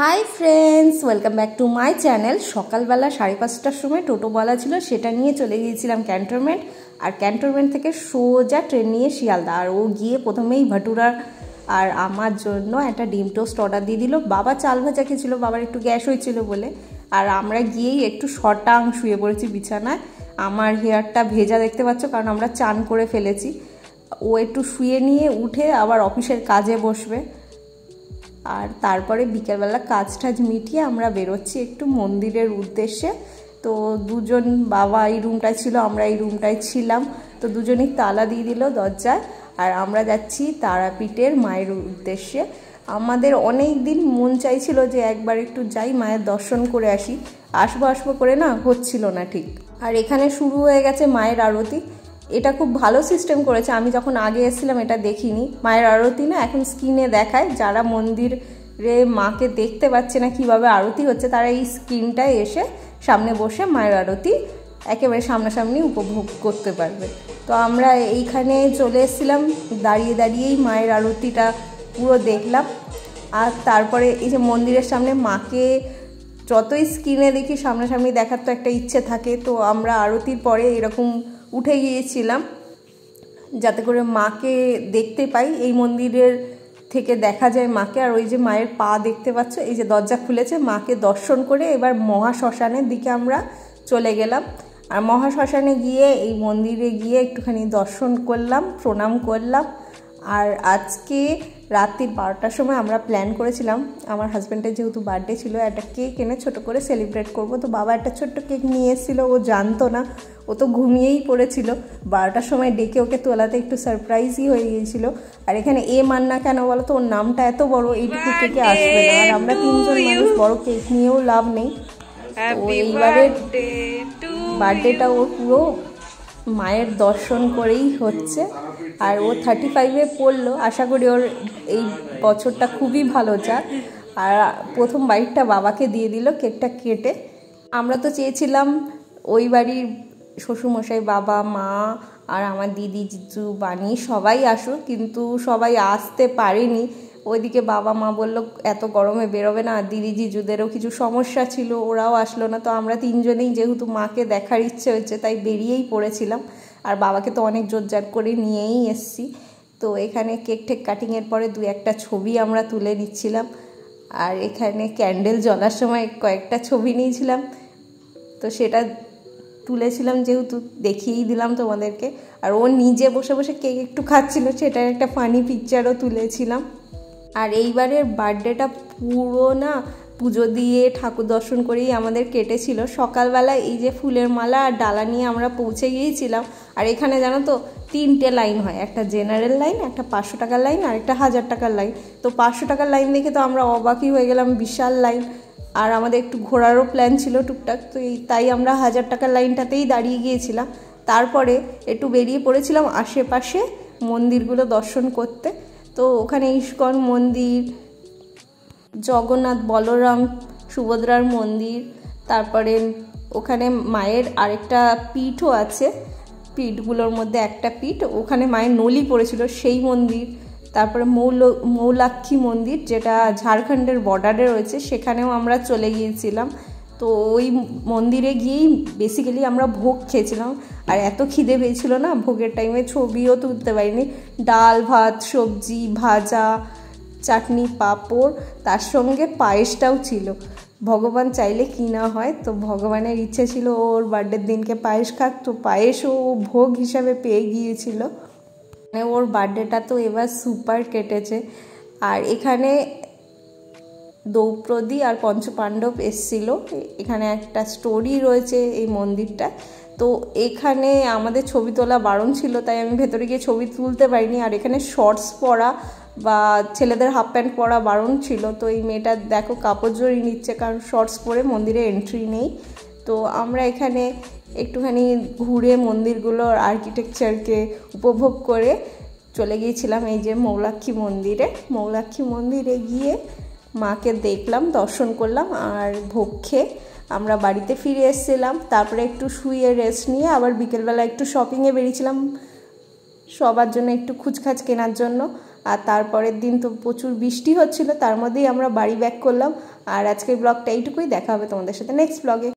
Hi friends, welcome back to my channel. সকালবেলা 5:30টার সময় টোটো বলা ছিল, সেটা নিয়ে চলে গিয়েছিলাম ক্যান্টনমেন্ট। আর ক্যান্টনমেন্ট থেকে সোজা ট্রেন নিয়ে শিয়ালদা। আর ও গিয়ে প্রথমেই ভাটুরা আর আমার জন্য একটা ডিম টোস্ট অর্ডার দিয়ে দিল। বাবা চাল ভাজা খেয়েছিল, বাবার একটু গ্যাস হয়েছিল বলে। আর আমরা গিয়েই একটু শটাং শুয়ে পড়েছি বিছানায়। আমার হেয়ারটা ভেজা দেখতে পাচ্ছ, কারণ আমরা চান করে ফেলেছি। ও একটু শুয়ে নিয়ে উঠে আবার অফিসের কাজে বসবে। আর তারপরে বিকেলবেলা কাজ টাজ মিটিয়ে আমরা বেরোচ্ছি একটু মন্দিরের উদ্দেশ্যে। তো দুজন, বাবা এই রুমটায় ছিল, আমরা এই রুমটায় ছিলাম। তো দুজনই তালা দিয়ে দিল দরজায়। আর আমরা যাচ্ছি তারাপীঠের মায়ের উদ্দেশ্যে। আমাদের অনেক দিন মন চাইছিল যে একবার একটু যাই, মায়ের দর্শন করে আসি। আসবো করে না হচ্ছিল না ঠিক। আর এখানে শুরু হয়ে গেছে মায়ের আরতি। এটা খুব ভালো সিস্টেম করেছে, আমি যখন আগে এসেছিলাম এটা দেখিনি। মায়ের আরতি না এখন স্ক্রিনে দেখায়, যারা মন্দিরে মাকে দেখতে পাচ্ছে না কিভাবে আরতি হচ্ছে, তারা এই স্ক্রিনটায় এসে সামনে বসে মায়ের আরতি একেবারে সামনাসামনি উপভোগ করতে পারবে। তো আমরা এইখানে চলে এসেছিলাম, দাঁড়িয়েই মায়ের আরতিটা পুরো দেখলাম। আর তারপরে এই যে মন্দিরের সামনে মাকে যতই স্ক্রিনে দেখি সামনাসামনি দেখার তো একটা ইচ্ছে থাকে। তো আমরা আরতির পরে এরকম উঠে গিয়েছিলাম যাতে করে মাকে দেখতে পাই। এই মন্দিরের থেকে দেখা যায় মাকে। আর ওই যে মায়ের পা দেখতে পাচ্ছ, এই যে দরজা খুলেছে, মাকে দর্শন করে এবার মহাশ্মশানের দিকে আমরা চলে গেলাম। আর মহাশ্মশানে গিয়ে এই মন্দিরে গিয়ে একটুখানি দর্শন করলাম, প্রণাম করলাম। আর আজকে রাত্রি 12টার সময় আমরা প্ল্যান করেছিলাম, আমার হাজব্যান্ডের যেহেতু বার্থডে ছিল, একটা কেক এনে ছোটো করে সেলিব্রেট করব। তো বাবা একটা ছোট্ট কেক নিয়ে এসেছিলো, ও জানতো না, ও তো ঘুমিয়েই পড়েছিল। 12টার সময় ডেকে ওকে তোলাতে একটু সারপ্রাইজই হয়ে গিয়েছিল। আর এখানে মান্না কেন বলো তো, ওর নামটা এত বড়, এইটুকু কেকে আসবে না। আর আমরা 3জন মানুষ, বড় কেক নিয়েও লাভ নেই। তো এইবারের বার্থডেটা ওর পুরো মায়ের দর্শন করেই হচ্ছে। আর ও 35-এ পড়লো, আশা করি ওর এই বছরটা খুবই ভালো যাক। আর প্রথম বাইটটা বাবাকে দিয়ে দিল কেকটা কেটে। আমরা তো চেয়েছিলাম ওই বাড়ির শ্বশুরমশাই, বাবা, মা আর আমার দিদি, জিজু, বানি সবাই আসুক, কিন্তু সবাই আসতে পারেনি। ওইদিকে বাবা মা বললো এত গরমে বেরোবে না, দিদি জিজুদেরও কিছু সমস্যা ছিল, ওরাও আসলো না। তো আমরা 3জনেই যেহেতু মাকে দেখার ইচ্ছে হচ্ছে, তাই বেরিয়েই পড়েছিলাম। আর বাবাকে তো অনেক জোরজার করে নিয়েই এসছি। তো এখানে কেক টেক কাটিংয়ের পরে 2-1টা ছবি আমরা তুলে নিচ্ছিলাম। আর এখানে ক্যান্ডেল জ্বলার সময় কয়েকটা ছবি নিয়েছিলাম, তো সেটা তুলেছিলাম, যেহেতু দেখিয়েই দিলাম তোমাদেরকে। আর ও নিজে বসে বসে কেক একটু খাচ্ছিল, সেটার একটা ফানি পিকচারও তুলেছিলাম। আর এইবারের বার্থডেটা পুরো না পুজো দিয়ে ঠাকুর দর্শন করেই আমাদের কেটেছিল। সকালবেলা এই যে ফুলের মালা আর ডালা নিয়ে আমরা পৌঁছে গিয়েছিলাম। আর এখানে জানো তো 3টে লাইন হয়, একটা জেনারেল লাইন, একটা 500 টাকার লাইন, আর একটা 1000 টাকার লাইন। তো 500 টাকার লাইন দেখে তো আমরা অবাকই হয়ে গেলাম, বিশাল লাইন। আর আমাদের একটু ঘোরারও প্ল্যান ছিল টুকটাক, তো তাই আমরা 1000 টাকার লাইনটাতেই দাঁড়িয়ে গিয়েছিলাম। তারপরে একটু বেরিয়ে পড়েছিলাম আশেপাশে মন্দিরগুলো দর্শন করতে। তো ওখানে ইস্কন মন্দির, জগন্নাথ, বলরাম, সুভদ্রার মন্দির, তারপরে ওখানে মায়ের আরেকটা পীঠও আছে, পীঠগুলোর মধ্যে একটা পীঠ, ওখানে মায়ের নলি পড়েছিল সেই মন্দির। তারপরে মৌলাক্ষী মন্দির, যেটা ঝাড়খণ্ডের বর্ডারে রয়েছে, সেখানেও আমরা চলে গিয়েছিলাম। তো ওই মন্দিরে গিয়েই বেসিক্যালি আমরা ভোগ খেয়েছিলাম। আর এত খিদে পেয়েছিল না, ভোগের টাইমে ছবিও তুলতে পারিনি। ডাল ভাত, সবজি, ভাজা, চাটনি, পাঁপড়, তার সঙ্গে পায়েসটাও ছিল। ভগবান চাইলে কি না হয়। তো ভগবানের ইচ্ছে ছিল ওর বার্থডের দিনকে পায়েস খাক, তো পায়েসও ভোগ হিসাবে পেয়ে গিয়েছিল। মানে ওর বার্থডেটা তো এবার সুপার কেটেছে। আর এখানে দ্রৌপদী আর পঞ্চপাণ্ডব এসেছিল। এখানে একটা স্টোরি রয়েছে এই মন্দিরটা। তো এখানে আমাদের ছবি তোলা বারণ ছিল, তাই আমি ভেতরে গিয়ে ছবি তুলতে পারিনি। আর এখানে শর্টস পরা বা ছেলেদের হাফ প্যান্ট পরা বারণ ছিল। তো এই মেয়েটা দেখো কাপড় জড়িয়ে নিচ্ছে, কারণ শর্টস পরে মন্দিরে এন্ট্রি নেই। তো আমরা এখানে একটুখানি ঘুরে মন্দিরগুলোর আর্কিটেকচারকে উপভোগ করে চলে গিয়েছিলাম এই যে মৌলাক্ষী মন্দিরে। মৌলাক্ষী মন্দিরে গিয়ে মাকে দেখলাম, দর্শন করলাম, আর ভোগ খেয়ে আমরা বাড়িতে ফিরে এসেছিলাম। তারপরে একটু শুয়ে রেস্ট নিয়ে আবার বিকেলবেলা একটু শপিংয়ে বেরিয়েছিলাম, সবার জন্য একটু খুচখাচ কেনার জন্য। আর তারপরের দিন তো প্রচুর বৃষ্টি হচ্ছিল, তার মধ্যেই আমরা বাড়ি ব্যাক করলাম। আর আজকের ব্লগটা এইটুকুই, দেখা হবে তোমাদের সাথে নেক্সট ব্লগে।